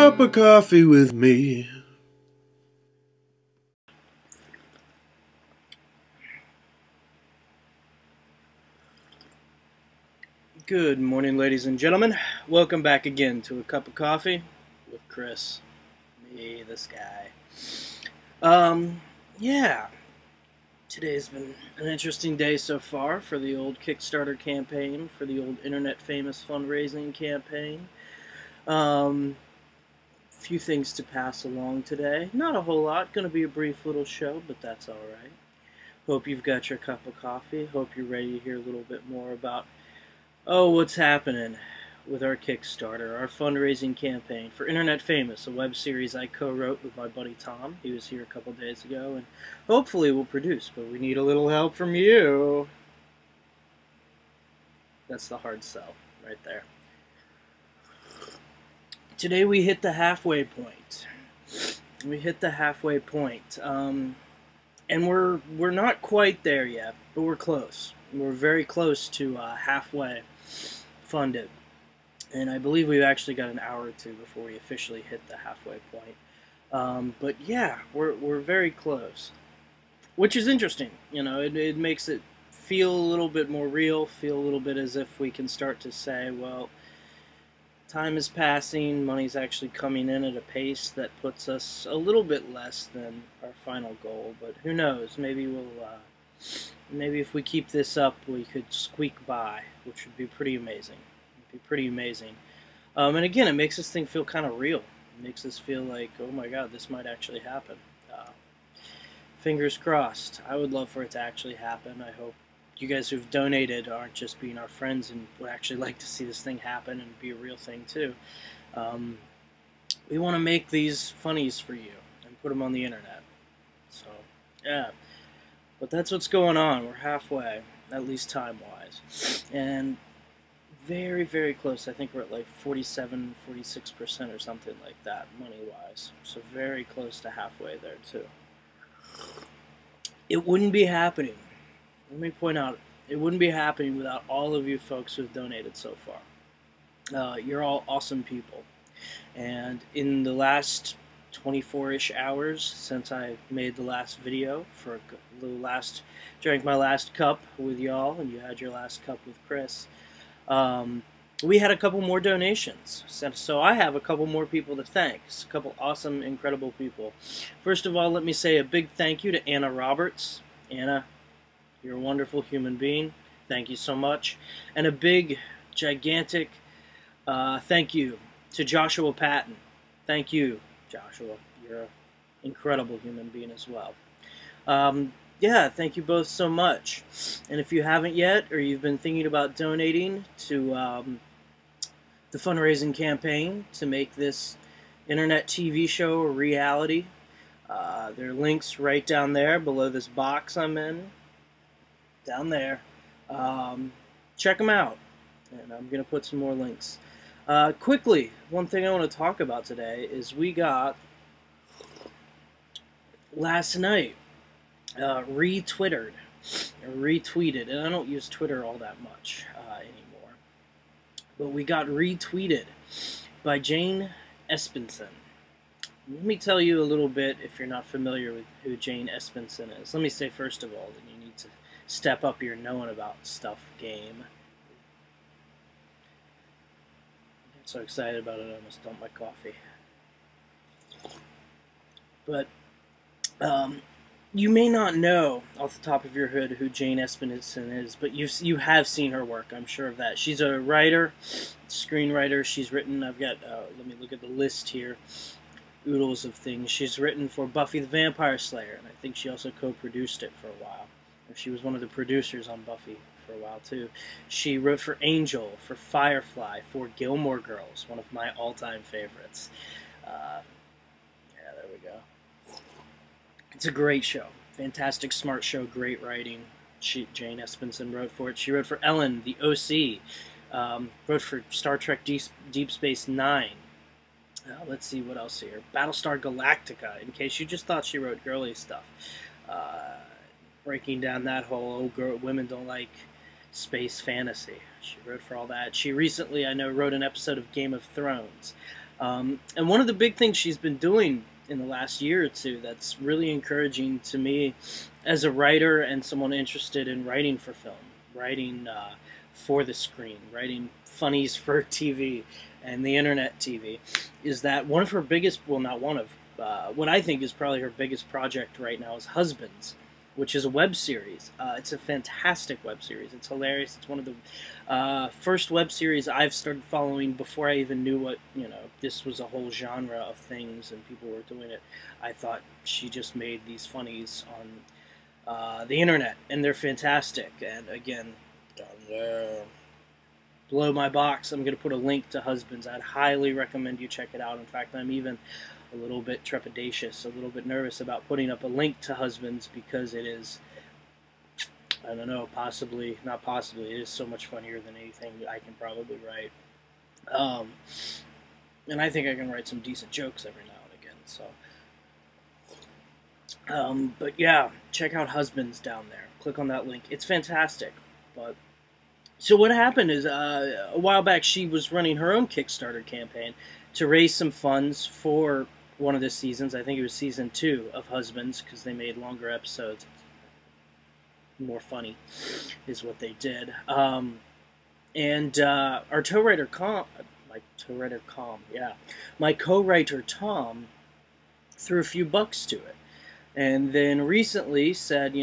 cup of coffee with me. Good morning, ladies and gentlemen. Welcome back again to A Cup of Coffee with Chris. Me, this guy. Yeah. Today's been an interesting day so far for the old Kickstarter campaign, for the old internet famous fundraising campaign. Few things to pass along today. Not a whole lot. Going to be a brief little show, but that's alright. Hope you've got your cup of coffee. Hope you're ready to hear a little bit more about what's happening with our Kickstarter, our fundraising campaign for Internet Famous, a web series I co-wrote with my buddy Tom. He was here a couple days ago, and hopefully we'll produce, but we need a little help from you. That's the hard sell right there. Today we hit the halfway point. And we're not quite there yet, but we're close. We're very close to halfway funded. And I believe we've actually got an hour or two before we officially hit the halfway point. But yeah, we're very close. Which is interesting. You know, it makes it feel a little bit more real, feel a little bit as if we can start to say, well, time is passing, money's actually coming in at a pace that puts us a little bit less than our final goal. But who knows, maybe maybe if we keep this up, we could squeak by, which would be pretty amazing. And again, it makes this thing feel kind of real. It makes us feel like, oh my God, this might actually happen. Fingers crossed. I would love for it to actually happen. I hope you guys who've donated aren't just being our friends and would actually like to see this thing happen and be a real thing too. We want to make these funnies for you and put them on the internet. So, yeah. But that's what's going on. We're halfway, at least time-wise. And very, very close. I think we're at like 47, 46% or something like that, money-wise. So very close to halfway there, too. It wouldn't be happening. Let me point out, it wouldn't be happening without all of you folks who've donated so far. You're all awesome people. And in the last 24-ish hours since I made the last video for drank my last cup with y'all, and you had your last cup with Chris, we had a couple more donations. So I have a couple more people to thank. It's a couple awesome, incredible people. First of all, let me say a big thank you to Anna Roberts. Anna, you're a wonderful human being. Thank you so much. And a big, gigantic thank you to Joshua Patton. Thank you, Joshua. You're an incredible human being as well. Yeah, thank you both so much. And if you haven't yet, or you've been thinking about donating to the fundraising campaign to make this internet TV show a reality, there are links right down there below this box I'm in. Down there. Check them out. And I'm going to put some more links. Quickly, one thing I want to talk about today is we got, last night, retweeted, and I don't use Twitter all that much anymore, but we got retweeted by Jane Espenson. Let me tell you a little bit, if you're not familiar with who Jane Espenson is. Let me say first of all that you need to step up your knowing about stuff game. I'm so excited about it, I almost dumped my coffee. But you may not know off the top of your head who Jane Espenson is, but you have seen her work, I'm sure of that. She's a writer, screenwriter. She's written, I've got, let me look at the list here, oodles of things. She's written for Buffy the Vampire Slayer, and I think she also co-produced it for a while. Or she was one of the producers on Buffy for a while, too. She wrote for Angel, for Firefly, for Gilmore Girls, one of my all-time favorites. Yeah, there we go. It's a great show. Fantastic, smart show, great writing. Jane Espenson wrote for it. She wrote for Ellen, The O.C., wrote for Star Trek Deep Space Nine. Let's see what else here. Battlestar Galactica, in case you just thought she wrote girly stuff. Breaking down that whole women don't like space fantasy. She wrote for all that. She recently, I know, wrote an episode of Game of Thrones. And one of the big things she's been doing in the last year or two that's really encouraging to me as a writer and someone interested in writing for film, writing for the screen, writing funnies for TV and the internet TV, is that one of her biggest, well, not one of, what I think is probably her biggest project right now is Husbands, which is a web series. It's a fantastic web series. It's hilarious. It's one of the first web series I've started following before I even knew what, this was a whole genre of things and people were doing it. I thought she just made these funnies on the internet, and they're fantastic. And again, down there, below my box, I'm going to put a link to Husbands. I'd highly recommend you check it out. In fact, I'm even a little bit trepidatious, a little bit nervous about putting up a link to Husbands because it is, I don't know, not possibly, it is so much funnier than anything I can probably write. And I think I can write some decent jokes every now and again, so. But yeah, check out Husbands down there. Click on that link. It's fantastic. But so what happened is a while back she was running her own Kickstarter campaign to raise some funds for one of the seasons. I think it was season 2 of Husbands, because they made longer episodes. More funny is what they did. And our my co-writer Tom threw a few bucks to it. And then recently said,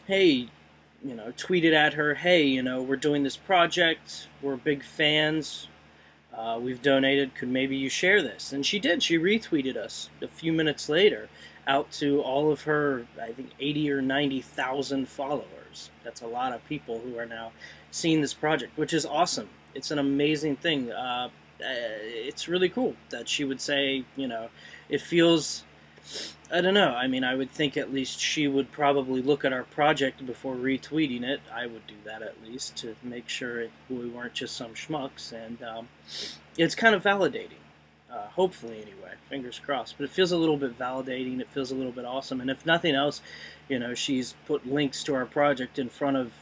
hey, tweeted at her, hey, we're doing this project, we're big fans, we've donated, could maybe you share this? And she did. She retweeted us a few minutes later out to all of her, I think, 80 or 90,000 followers. That's a lot of people who are now seeing this project, which is awesome. It's an amazing thing. It's really cool that she would say, it feels, I don't know. I mean, I would think at least she would probably look at our project before retweeting it. I would do that at least to make sure we weren't just some schmucks. And it's kind of validating. Hopefully, anyway. Fingers crossed. But it feels a little bit validating. It feels a little bit awesome. And if nothing else, she's put links to our project in front of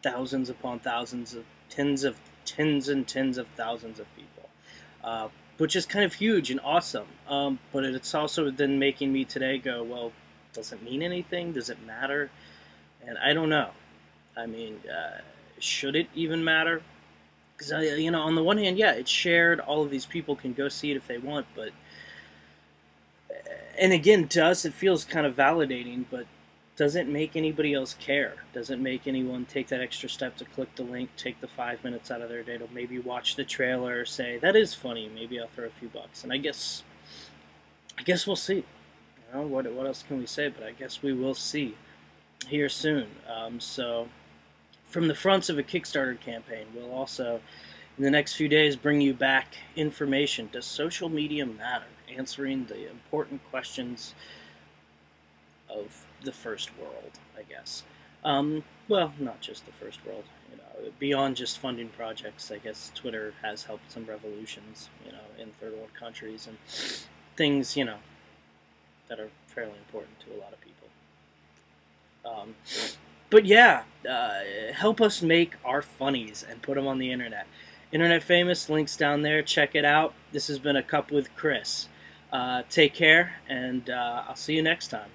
thousands upon thousands of tens and tens of thousands of people. Which is kind of huge and awesome. But it's also then making me today go, well, does it mean anything? Does it matter? And I don't know. I mean, should it even matter? Because, on the one hand, yeah, it's shared. All of these people can go see it if they want. But, and again, to us, it feels kind of validating, but does it make anybody else care? Does it make anyone take that extra step to click the link, take the 5 minutes out of their day to maybe watch the trailer, say, that is funny, maybe I'll throw a few bucks? And I guess we'll see. What else can we say? But I guess we will see here soon. So from the fronts of a Kickstarter campaign, we'll also, in the next few days, bring you back information. Does social media matter? Answering the important questions of the first world, I guess. Well, not just the first world. Beyond just funding projects, I guess Twitter has helped some revolutions, in third world countries and things, that are fairly important to a lot of people. But yeah, help us make our funnies and put them on the internet. Internet Famous, links down there. Check it out. This has been A Cup with Chris. Take care, and I'll see you next time.